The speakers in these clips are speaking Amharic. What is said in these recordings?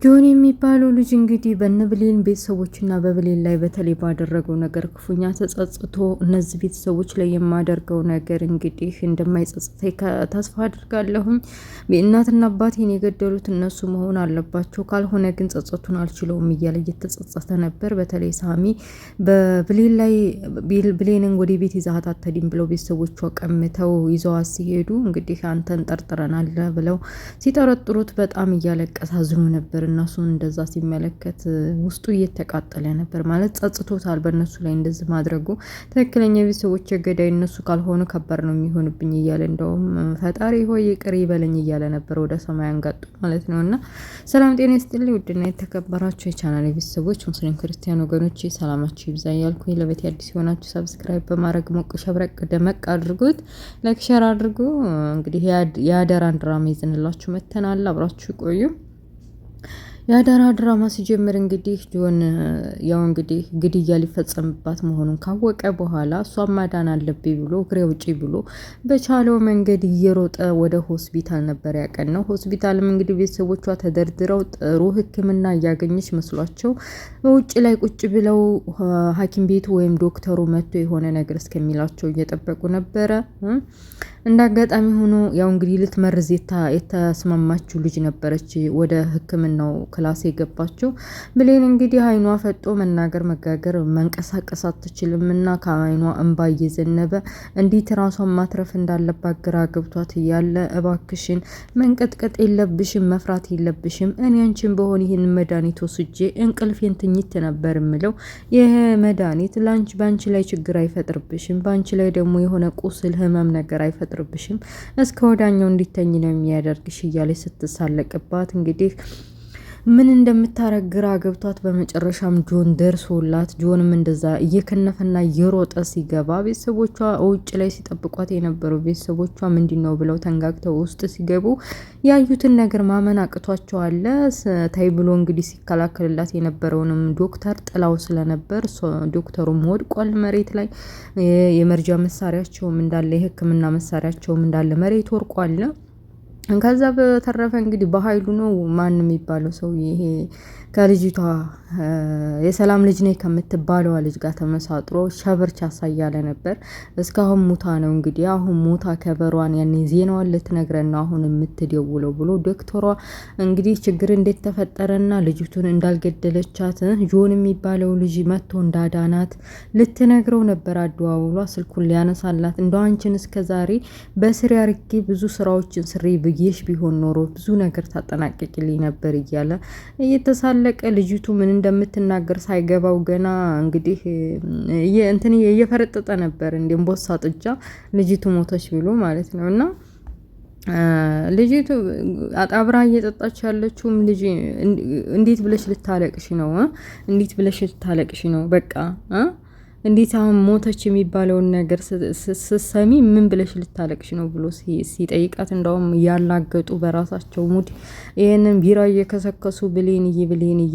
ጆን የሚባለው ልጅ እንግዲህ በነብሌን ቤተሰቦችና በብሌን ላይ በተለይ ባደረገው ነገር ክፉኛ ተጸጽቶ እነዚህ ቤተሰቦች ላይ የማደርገው ነገር እንግዲህ እንደማይጸጽተኝ ተስፋ አድርጋለሁኝ። እናትና አባቴን የገደሉት እነሱ መሆን አለባቸው፣ ካልሆነ ግን ጸጸቱን አልችለውም እያለ እየተጸጸተ ነበር። በተለይ ሳሚ በብሌን ላይ ብሌንን ወደ ቤት ይዛት አትሄድም ብለው ቤተሰቦቿ ቀምተው ይዘዋት ሲሄዱ እንግዲህ አንተን ጠርጥረናል ብለው ሲጠረጥሩት በጣም እያለቀሰ አዝኖ ነበር። እነሱን እንደዛ ሲመለከት ውስጡ እየተቃጠለ ነበር። ማለት ጸጽቶታል በእነሱ ላይ እንደዚህ ማድረጉ። ትክክለኛ ቤተሰቦች ገዳይ እነሱ ካልሆኑ ከባድ ነው የሚሆንብኝ እያለ እንደውም ፈጣሪ ሆይ ይቅር ይበለኝ እያለ ነበር ወደ ሰማይ አንጋጡ ማለት ነው። እና ሰላም ጤና ይስጥልኝ ውድና የተከበራችሁ የቻናል ቤተሰቦች ሙስሊም ክርስቲያን ወገኖች ሰላማችሁ ይብዛ እያልኩኝ ለቤት አዲስ የሆናችሁ ሰብስክራይብ በማድረግ ሞቅ ሸብረቅ ደመቅ አድርጉት፣ ላይክ ሼር አድርጉ። እንግዲህ የአደራን ድራማ ይዘንላችሁ መተናል። አብራችሁ ቆዩ። የአደራ ድራማ ሲጀምር እንግዲህ ጆን ያው እንግዲህ ግድያ ሊፈጸምባት መሆኑን ካወቀ በኋላ እሷን ማዳን አለብኝ ብሎ እግሬ ውጪ ብሎ በቻለው መንገድ እየሮጠ ወደ ሆስፒታል ነበር ያቀናው። ሆስፒታልም እንግዲህ ቤተሰቦቿ ተደርድረው ጥሩ ሕክምና እያገኘች መስሏቸው በውጭ ላይ ቁጭ ብለው ሐኪም ቤቱ ወይም ዶክተሩ መጥቶ የሆነ ነገር እስከሚላቸው እየጠበቁ ነበረ። እንደ አጋጣሚ ሆኖ ያው እንግዲህ ልትመርዝ የተስማማችው ልጅ ነበረች ወደ ሕክምናው ክላስ የገባችው። ብሌን እንግዲህ አይኗ ፈጦ መናገር መጋገር መንቀሳቀስ አትችልም እና ከአይኗ እንባ እየዘነበ እንዴት ራሷን ማትረፍ እንዳለባት ግራ ገብቷት እያለ እባክሽን መንቀጥቀጥ የለብሽም መፍራት የለብሽም፣ እኔ አንቺን በሆን ይህን መድኃኒት ወስጄ እንቅልፌን ትኝት ነበር ምለው። ይህ መድኃኒት በአንቺ ላይ ችግር አይፈጥርብሽም፣ በአንቺ ላይ ደግሞ የሆነ ቁስል ህመም ነገር አይፈጥርብሽም፣ እስከ ወዳኛው እንዲተኝ ነው የሚያደርግሽ እያለች ስትሳለቅባት እንግዲህ ምን እንደምታረግ ግራ ገብቷት በመጨረሻም ጆን ደርሶላት ጆንም እንደዛ እየከነፈና እየሮጠ ሲገባ ቤተሰቦቿ ውጭ ላይ ሲጠብቋት የነበሩ ቤተሰቦቿ ምንድነው ብለው ተንጋግተው ውስጥ ሲገቡ ያዩትን ነገር ማመን አቅቷቸዋል። ታይ ብሎ እንግዲህ ሲከላከልላት የነበረውንም ዶክተር ጥላው ስለነበር ዶክተሩም ወድቋል መሬት ላይ። የመርጃ መሳሪያቸውም እንዳለ የሕክምና መሳሪያቸውም እንዳለ መሬት ወርቋል። ከዛ በተረፈ እንግዲህ በኃይሉ ነው ማን የሚባለው ሰው ይሄ ከልጅቷ የሰላም ልጅ ነኝ ከምትባለዋ ልጅ ጋር ተመሳጥሮ ሸበርቻ ያሳያለ ነበር። እስካሁን ሙታ ነው እንግዲህ አሁን ሙታ ከበሯን ያኔ ዜናዋን ልትነግረን ነው አሁን የምትደውለው ብሎ ዶክተሯ እንግዲህ ችግር እንዴት ተፈጠረና ልጅቱን እንዳልገደለቻት ጆን የሚባለው ልጅ መጥቶ እንዳዳናት ልትነግረው ነበር። አደዋውሏ ስልኩን ሊያነሳላት እንደው አንቺን እስከዛሬ በስሪ አርጌ ብዙ ስራዎችን ስሪ ብዬሽ ቢሆን ኖሮ ብዙ ነገር ታጠናቅቂልኝ ነበር እያለ እየተሳለቀ ልጅቱ ምን እንደምትናገር ሳይገባው ገና እንግዲህ እንትን እየፈረጠጠ ነበር። እንደም ቦሳ ጥጃ ልጅቱ ሞተች ብሎ ማለት ነው። እና ልጅቱ አጣብራ እየጠጣች ያለችውም ልጅ እንዴት ብለሽ ልታለቅሽ ነው? እንዴት ብለሽ ልታለቅሽ ነው? በቃ እንዴት አሁን ሞተች የሚባለውን ነገር ስትሰሚ ምን ብለሽ ልታለቅሽ ነው ብሎ ሲጠይቃት እንደውም ያላገጡ በራሳቸው ሙድ ይሄንን ቢራ እየከሰከሱ ብሌንዬ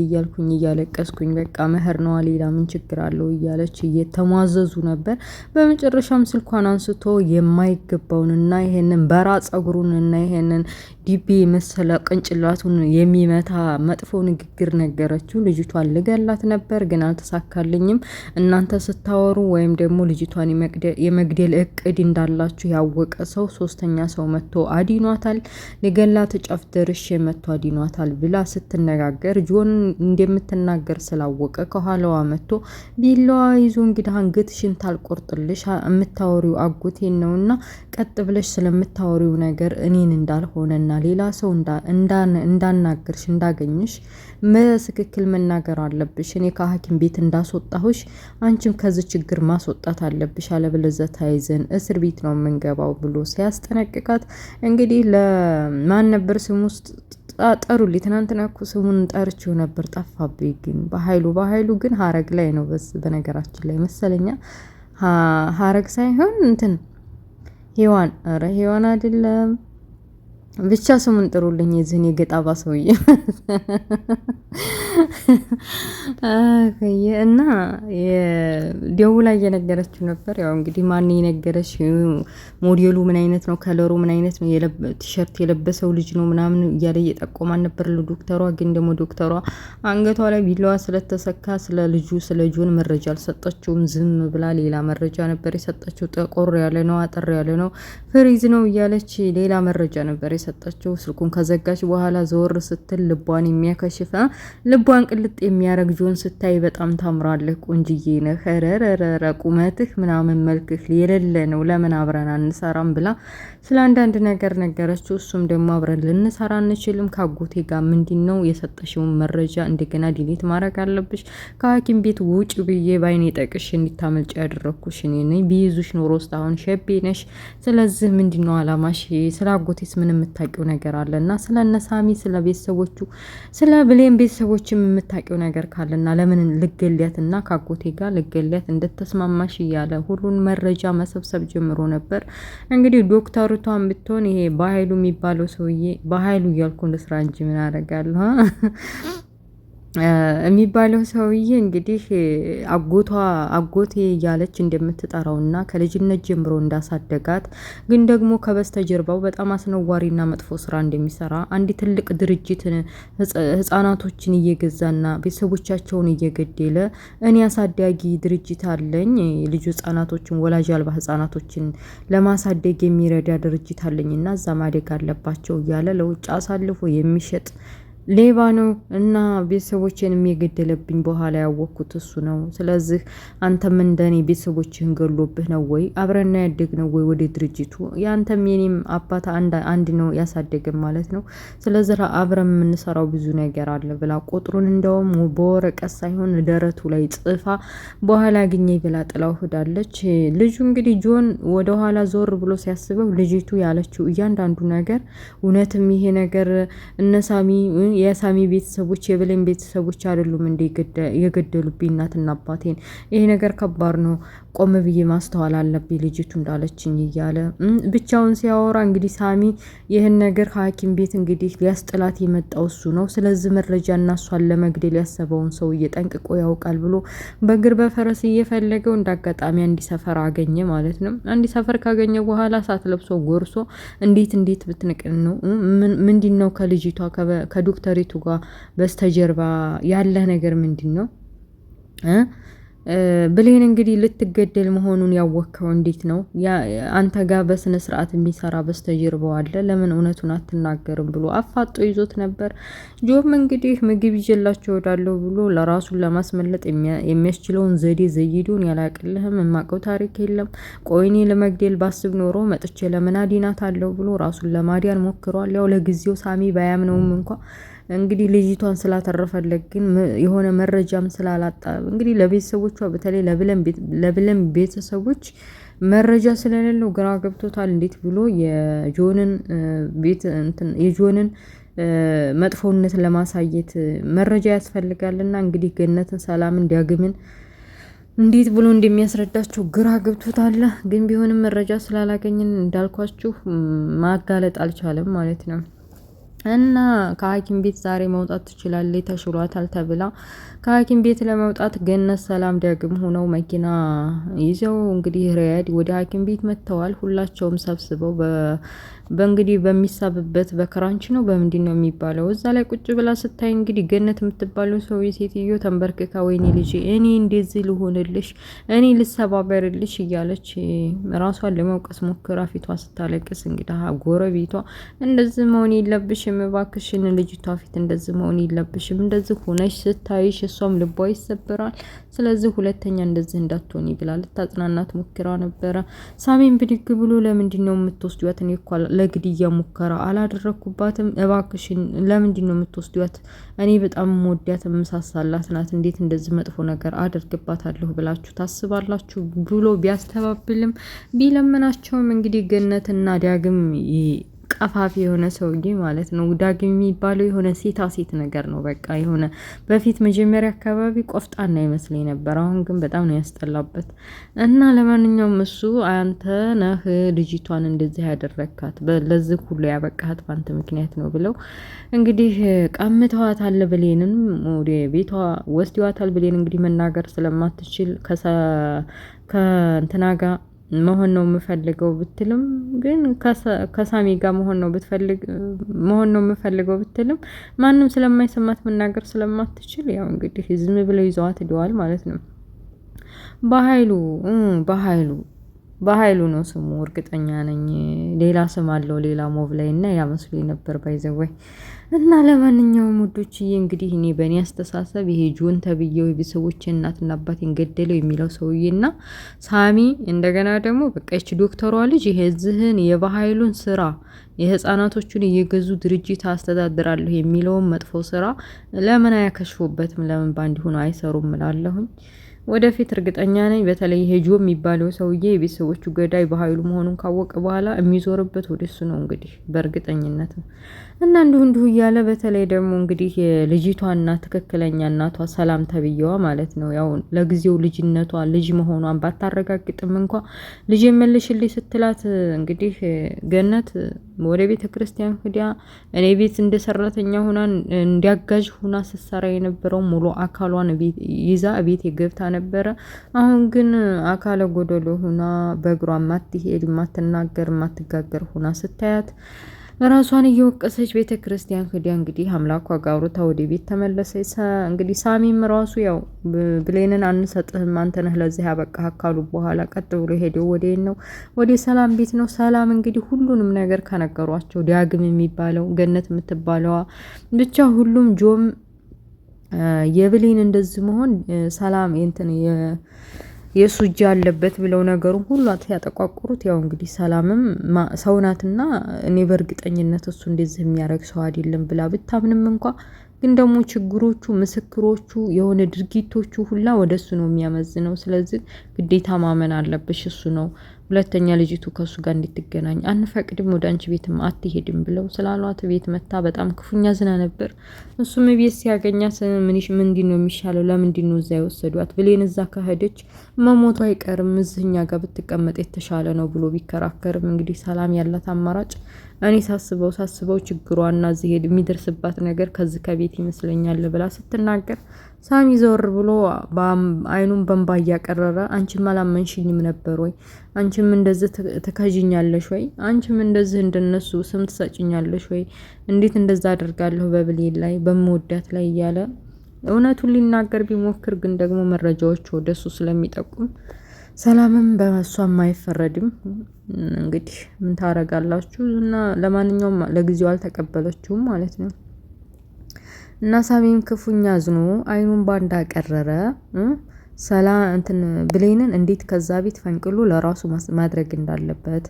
እያልኩኝ እያለቀስኩኝ በቃ መህር ነዋ ሌላ ምን ችግር አለው እያለች እየተሟዘዙ ነበር። በመጨረሻም ስልኳን አንስቶ የማይገባውንና ይሄንን በራ ጸጉሩንና ይሄንን ዲቢ መሰለ ቅንጭላቱን የሚመታ መጥፎ ንግግር ነገረችው። ልጅቷን ልገላት ነበር ግን አልተሳካልኝም። እናንተ ስታወሩ ወይም ደግሞ ልጅቷን የመግደል እቅድ እንዳላችሁ ያወቀ ሰው ሶስተኛ ሰው መጥቶ አዲኗታል፣ ልገላት ጫፍ ደርሼ መጥቶ አዲኗታል ብላ ስትነጋገር ጆን እንደምትናገር ስላወቀ ከኋላዋ መጥቶ ቢላዋ ይዞ እንግዲህ አንገትሽን ታልቆርጥልሽ የምታወሪው አጎቴን ነውና ቀጥ ብለሽ ስለምታወሪው ነገር እኔን እንዳልሆነና ሌላ ሰው እንዳናገርሽ እንዳገኝሽ በትክክል መናገር አለብሽ። እኔ ከሐኪም ቤት እንዳስወጣሁሽ አንቺም ከዚህ ችግር ማስወጣት አለብሽ፣ አለበለዚያ ተያይዘን እስር ቤት ነው የምንገባው ብሎ ሲያስጠነቅቃት እንግዲህ ለማን ነበር ስሙ ውስጥ ጠሩልኝ። ትናንትና እኮ ስሙን ጠርቼው ነበር ጠፋብኝ። ግን በኃይሉ ግን ሀረግ ላይ ነው በነገራችን ላይ መሰለኛ ሀረግ ሳይሆን እንትን ሔዋን፣ ኧረ ሔዋን አይደለም ብቻ ስሙን ጥሩልኝ የዚህን የገጣባ ሰውዬ እና ደውላ እየነገረችው ነበር። ያው እንግዲህ ማን የነገረች ሞዴሉ ምን አይነት ነው፣ ከለሩ ምን አይነት ነው፣ ቲሸርት የለበሰው ልጅ ነው ምናምን እያለ እየጠቆማን ነበር ለዶክተሯ። ግን ደግሞ ዶክተሯ አንገቷ ላይ ቢላዋ ስለተሰካ ስለ ልጁ ስለ ጆን መረጃ አልሰጠችውም። ዝም ብላ ሌላ መረጃ ነበር የሰጠችው። ጠቆር ያለ ነው፣ አጠር ያለ ነው፣ ፍሪዝ ነው እያለች ሌላ መረጃ ነበር የሰጠችው። ስልኩን ከዘጋች በኋላ ዘወር ስትል ልቧን የሚያከሽፍ ልቧን ቅልጥ የሚያረግ ጆን ስታይ በጣም ታምራለህ፣ ቆንጅዬ ነህ፣ ረረረ ቁመትህ ምናምን መልክህ የሌለ ነው፣ ለምን አብረን አንሰራም ብላ ስለ አንዳንድ ነገር ነገረችው። እሱም ደግሞ አብረን ልንሰራ አንችልም፣ ካጎቴ ጋር ምንድን ነው የሰጠሽውን መረጃ እንደገና ዲሊት ማድረግ አለብሽ፣ ከሐኪም ቤት ውጭ ብዬ ባይኔ ጠቅሽ እንዲታመልጭ ያደረግኩሽ እኔ ነኝ፣ ቢይዙሽ ኖሮ ውስጥ አሁን ሸቤ ነሽ። ስለዚህ ምንድን ነው አላማሽ? ስለ አጎቴስ ምን የምታውቂው ነገር አለና ስለ እነሳሚ ስለ ቤተሰቦቹ ስለ ብሌን ቤተሰቦችም የምታውቂው ነገር ካለና ለምን ልገሊያትና ካጎቴ ጋር ልገሊያት እንደተስማማሽ እያለ ሁሉን መረጃ መሰብሰብ ጀምሮ ነበር። እንግዲህ ዶክተሩቷን ብትሆን ይሄ በኃይሉ የሚባለው ሰውዬ በኃይሉ እያልኩ ለስራ እንጂ ምን አደርጋለሁ የሚባለው ሰውዬ እንግዲህ አጎቴ እያለች እንደምትጠራውና ከልጅነት ጀምሮ እንዳሳደጋት ግን ደግሞ ከበስተጀርባው በጣም አስነዋሪና መጥፎ ስራ እንደሚሰራ አንድ ትልቅ ድርጅት ህጻናቶችን እየገዛና ቤተሰቦቻቸውን እየገደለ እኔ አሳዳጊ ድርጅት አለኝ ልጁ ህጻናቶችን ወላጅ አልባ ህጻናቶችን ለማሳደግ የሚረዳ ድርጅት አለኝና እዛ ማደግ አለባቸው እያለ ለውጭ አሳልፎ የሚሸጥ ሌባ ነው እና ቤተሰቦቼንም የገደለብኝ በኋላ ያወቅኩት እሱ ነው። ስለዚህ አንተም እንደኔ ቤተሰቦችህን ገሎብህ ነው ወይ አብረና ያደግ ነው ወይ ወደ ድርጅቱ ያንተም የኔም አባት አንድ ነው ያሳደገን ማለት ነው። ስለዚህ አብረን የምንሰራው ብዙ ነገር አለ ብላ ቁጥሩን እንደውም በወረቀት ሳይሆን ደረቱ ላይ ጽፋ በኋላ አግኘኝ ብላ ጥላው ሄዳለች። ልጁ እንግዲህ ጆን ወደ ኋላ ዞር ብሎ ሲያስበው ልጅቱ ያለችው እያንዳንዱ ነገር እውነትም ይሄ ነገር እነሳሚ የሳሚ ቤተሰቦች የብሌን ቤተሰቦች አይደሉም እንደ የገደሉብኝ እናትና አባቴን። ይሄ ነገር ከባድ ነው፣ ቆም ብዬ ማስተዋል አለብኝ ልጅቱ እንዳለችኝ እያለ ብቻውን ሲያወራ እንግዲህ ሳሚ ይህን ነገር ሐኪም ቤት እንግዲህ ሊያስጥላት የመጣው እሱ ነው። ስለዚህ መረጃ እና እሷን ለመግደል ያሰበውን ሰው እየጠንቅቆ ያውቃል ብሎ በእግር በፈረስ እየፈለገው እንዳጋጣሚ አንዲ ሰፈር አገኘ ማለት ነው። አንዲ ሰፈር ካገኘ በኋላ ሳት ለብሶ ጎርሶ እንዴት ብትንቅን ነው ምንድን ነው ከልጅቷ ከዶክተሪቱ ጋር በስተጀርባ ያለ ነገር ምንድን ነው? ብሌን እንግዲህ ልትገደል መሆኑን ያወከው እንዴት ነው? አንተ ጋር በስነ ስርዓት የሚሰራ በስተጀርባው አለ፣ ለምን እውነቱን አትናገርም ብሎ አፋጦ ይዞት ነበር። ጆም እንግዲህ ምግብ ይዤላቸው እወዳለሁ ብሎ ለራሱን ለማስመለጥ የሚያስችለውን ዘዴ ዘይዶን ያላቅልህም የማውቀው ታሪክ የለም። ቆይኔ ለመግደል ባስብ ኖሮ መጥቼ ለምን አዲናት አለው ብሎ ራሱን ለማዲያን ሞክሯል። ያው ለጊዜው ሳሚ ባያምነውም እንኳ እንግዲህ ልጅቷን ስላተረፈለት ግን የሆነ መረጃም ስላላጣ እንግዲህ ለቤተሰቦቿ በተለይ ለብሌን ቤተሰቦች መረጃ ስለሌለው ግራ ገብቶታል። እንዴት ብሎ የጆንን መጥፎነት ለማሳየት መረጃ ያስፈልጋልና እንግዲህ ገነትን ሰላምን ዳግምን እንዴት ብሎ እንደሚያስረዳቸው ግራ ገብቶታል። ግን ቢሆንም መረጃ ስላላገኘን እንዳልኳችሁ ማጋለጥ አልቻለም ማለት ነው። እና ከሐኪም ቤት ዛሬ መውጣት ትችላለች ተሽሏታል ተብላ ከሐኪም ቤት ለመውጣት ገነት ሰላም ዳግም ሆነው መኪና ይዘው እንግዲህ ሪያድ ወደ ሐኪም ቤት መጥተዋል። ሁላቸውም ሰብስበው በእንግዲህ በሚሳብበት በክራንች ነው በምንድን ነው የሚባለው እዛ ላይ ቁጭ ብላ ስታይ እንግዲህ ገነት የምትባለው ሰው ሴትዮ ተንበርክካ ወይኔ ልጅ እኔ እንደዚህ ልሆንልሽ እኔ ልሰባበርልሽ እያለች ራሷን ለመውቀስ ሞክራ ፊቷ ስታለቅስ እንግዲህ ጎረቤቷ እንደዚህ መሆን የለብሽም እባክሽን ልጅቷ ፊት እንደዚህ መሆን የለብሽም እንደዚህ ሆነሽ ስታይሽ እሷም ልቧ ይሰብራል። ስለዚህ ሁለተኛ እንደዚህ እንዳትሆኒ ብላ ልታጽናናት ሞክራ ነበረ። ሳሚን ብድግ ብሎ ለምንድን ነው የምትወስዷት? እኔ እኮ ለግድያ ሙከራ አላደረኩባትም፣ እባክሽን ለምንድን ነው የምትወስዷት? እኔ በጣም ወዲያት ምሳሳላት ናት፣ እንዴት እንደዚህ መጥፎ ነገር አደርግባታለሁ ብላችሁ ታስባላችሁ? ብሎ ቢያስተባብልም ቢለምናቸውም እንግዲህ ገነትና ዳግም ቀፋፊ የሆነ ሰውዬ ማለት ነው። ዳግም የሚባለው የሆነ ሴታ ሴት ነገር ነው። በቃ የሆነ በፊት መጀመሪያ አካባቢ ቆፍጣና ይመስለኝ ነበር። አሁን ግን በጣም ነው ያስጠላበት። እና ለማንኛውም እሱ አንተ ነህ ልጅቷን እንደዚህ ያደረካት፣ ለዚህ ሁሉ ያበቃት በአንተ ምክንያት ነው ብለው እንግዲህ ቀምተዋታል። ብሌንን ወደ ቤቷ ወስደዋታል። ብሌን እንግዲህ መናገር ስለማትችል ከእንትና ጋር መሆን ነው የምፈልገው ብትልም ግን ከሳሚ ጋር መሆን ነው የምፈልገው ብትልም ማንም ስለማይሰማት መናገር ስለማትችል ያው እንግዲህ ዝም ብለው ይዘዋት ሄደዋል ማለት ነው። በኃይሉ ነው ስሙ፣ እርግጠኛ ነኝ። ሌላ ስም አለው ሌላ ሞብ ላይ እና ያ መስሎኝ ነበር ባይዘወይ። እና ለማንኛውም ውዶችዬ እንግዲህ እኔ በእኔ አስተሳሰብ ይሄ ጆን ተብዬው የቤተሰቦች እናትና አባቴን ገደለው የሚለው ሰውዬና ሳሚ እንደገና ደግሞ በቃ ይቺ ዶክተሯ ልጅ ይሄ ዝህን የበኃይሉን ስራ የህፃናቶቹን እየገዙ ድርጅት አስተዳድራለሁ የሚለውን መጥፎ ስራ ለምን አያከሽፉበትም? ለምን ባንድ ሆኖ አይሰሩም እላለሁኝ። ወደፊት እርግጠኛ ነኝ በተለይ ሄጆ የሚባለው ሰውዬ የቤተሰቦቹ ገዳይ በኃይሉ መሆኑን ካወቀ በኋላ የሚዞርበት ወደሱ ነው እንግዲህ በእርግጠኝነት ነው። እና እንዲሁ እያለ በተለይ ደግሞ እንግዲህ የልጅቷና ትክክለኛ እናቷ ሰላም ተብዬዋ ማለት ነው ያው ለጊዜው ልጅነቷ ልጅ መሆኗን ባታረጋግጥም እንኳ ልጅ መልሽልኝ ስትላት እንግዲህ ገነት ወደ ቤተ ክርስቲያን ሂዳ እኔ ቤት እንደ ሰራተኛ ሆና እንዲያጋዥ ሆና ስትሰራ የነበረው ሙሉ አካሏን ይዛ ቤት ገብታ ነበረ። አሁን ግን አካለ ጎደሎ ሆና በእግሯ ማትሄድ ማትናገር ማትጋገር ሆና ስታያት ራሷን እየወቀሰች ቤተ ክርስቲያን ሂዳ እንግዲህ አምላኳ ጋር አውርታ ወደ ቤት ተመለሰች። እንግዲህ ሳሚም ራሱ ያው ብሌንን አንሰጥህም አንተ ነህ ለዚህ ያበቃህ ካሉ በኋላ ቀጥ ብሎ ሄደው ወደ ሰላም ቤት ነው። ሰላም እንግዲህ ሁሉንም ነገር ከነገሯቸው ዳግም የሚባለው ገነት የምትባለዋ ብቻ ሁሉም ጆም የብሌን እንደዚህ መሆን ሰላም እንትን የሱ እጅ ያለበት ብለው ነገሩን ሁሉ ያጠቋቁሩት። ያው እንግዲህ ሰላምም ሰውናትና እኔ በእርግጠኝነት እሱ እንደዚህ የሚያደርግ ሰው አይደለም ብላ ብታምንም እንኳ ግን ደግሞ ችግሮቹ ምስክሮቹ የሆነ ድርጊቶቹ ሁላ ወደሱ ነው የሚያመዝነው። ስለዚህ ግዴታ ማመን አለብሽ እሱ ነው። ሁለተኛ ልጅቱ ከሱ ጋር እንድትገናኝ አንፈቅድም፣ ወደ አንቺ ቤትም አትሄድም ብለው ስላሏት ቤት መታ በጣም ክፉኛ ዝና ነበር። እሱም ቤት ሲያገኛት ምንድን ነው የሚሻለው? ለምንድን ነው እዛ የወሰዷት? ብሌን እዛ ከሄደች መሞቱ አይቀርም፣ እዚህኛ ጋር ብትቀመጥ የተሻለ ነው ብሎ ቢከራከርም እንግዲህ ሰላም ያላት አማራጭ እኔ ሳስበው ችግሯና እዚህ የሚደርስባት ነገር ከዚህ ከቤት ይመስለኛል ብላ ስትናገር ሳሚ ዘወር ብሎ አይኑን በእንባ እያቀረረ አንቺም አላመንሽኝም ነበር ወይ? አንቺም እንደዚህ ትከጂኛለሽ ወይ? አንቺም እንደዚህ እንደነሱ ስም ትሰጭኛለሽ ወይ? እንዴት እንደዛ አደርጋለሁ በብሌን ላይ በመወዳት ላይ እያለ እውነቱን ሊናገር ቢሞክር ግን ደግሞ መረጃዎች ወደሱ ስለሚጠቁም ሰላምም በሷም አይፈረድም። እንግዲህ ምን ታረጋላችሁ? እና ለማንኛውም ለጊዜው አልተቀበለችውም ማለት ነው። እና ሳሚም ክፉኛ አዝኖ አይኑን ባንዳ ቀረረ። ብሌንን እንዴት ከዛ ቤት ፈንቅሎ ለራሱ ማድረግ እንዳለበት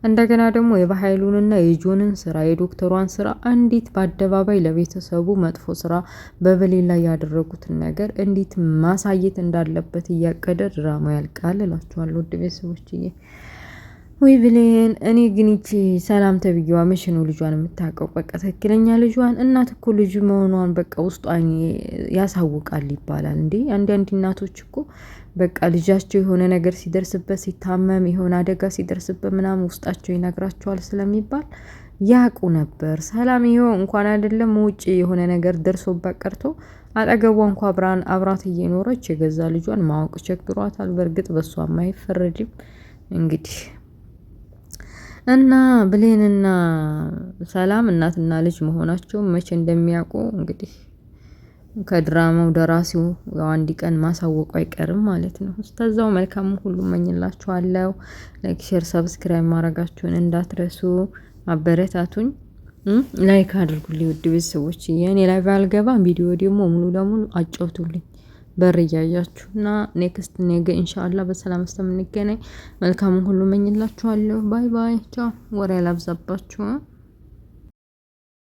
እንደገና ደግሞ የበኃይሉንና የጆንን ስራ የዶክተሯን ስራ እንዴት በአደባባይ ለቤተሰቡ መጥፎ ስራ በብሌን ላይ ያደረጉትን ነገር እንዴት ማሳየት እንዳለበት እያቀደ ድራማ ያልቃል እላችኋለሁ ውድ ቤተሰቦችዬ። ወይ ብሌን እኔ ግን ይቺ ሰላም ተብዬዋ መቼ ነው ልጇን የምታውቀው? በቃ ትክክለኛ ልጇን እናት እኮ ልጅ መሆኗን በቃ ውስጧ ያሳውቃል ይባላል እንዴ። አንዳንድ እናቶች እኮ በቃ ልጃቸው የሆነ ነገር ሲደርስበት ሲታመም የሆነ አደጋ ሲደርስበት ምናምን ውስጣቸው ይነግራቸዋል ስለሚባል ያውቁ ነበር። ሰላም ይኸው እንኳን አይደለም ውጪ የሆነ ነገር ደርሶባት ቀርቶ አጠገቧ እንኳ አብራት እየኖረች የገዛ ልጇን ማወቅ ቸግሯታል። በእርግጥ በሷም አይፈረድም እንግዲህ እና ብሌንና ሰላም እናትና ልጅ መሆናቸው መቼ እንደሚያውቁ እንግዲህ ከድራማው ደራሲው አንድ ቀን ማሳወቁ አይቀርም ማለት ነው። እስከዛው መልካም ሁሉ እመኝላችኋለሁ። ላይክ፣ ሼር፣ ሰብስክራይብ ማድረጋችሁን እንዳትረሱ። አበረታቱኝ፣ ላይክ አድርጉልኝ ውድ ቤተሰቦች። የኔ ላይ ባልገባ ቪዲዮ ደግሞ ሙሉ ለሙሉ አጫውቱልኝ በር እያያችሁ እና ኔክስት ነገ ኢንሻአላህ በሰላም እስከምንገናኝ መልካም ሁሉ እመኝላችኋለሁ። ባይ ባይ ቻው። ወሬ አላብዛባችሁ።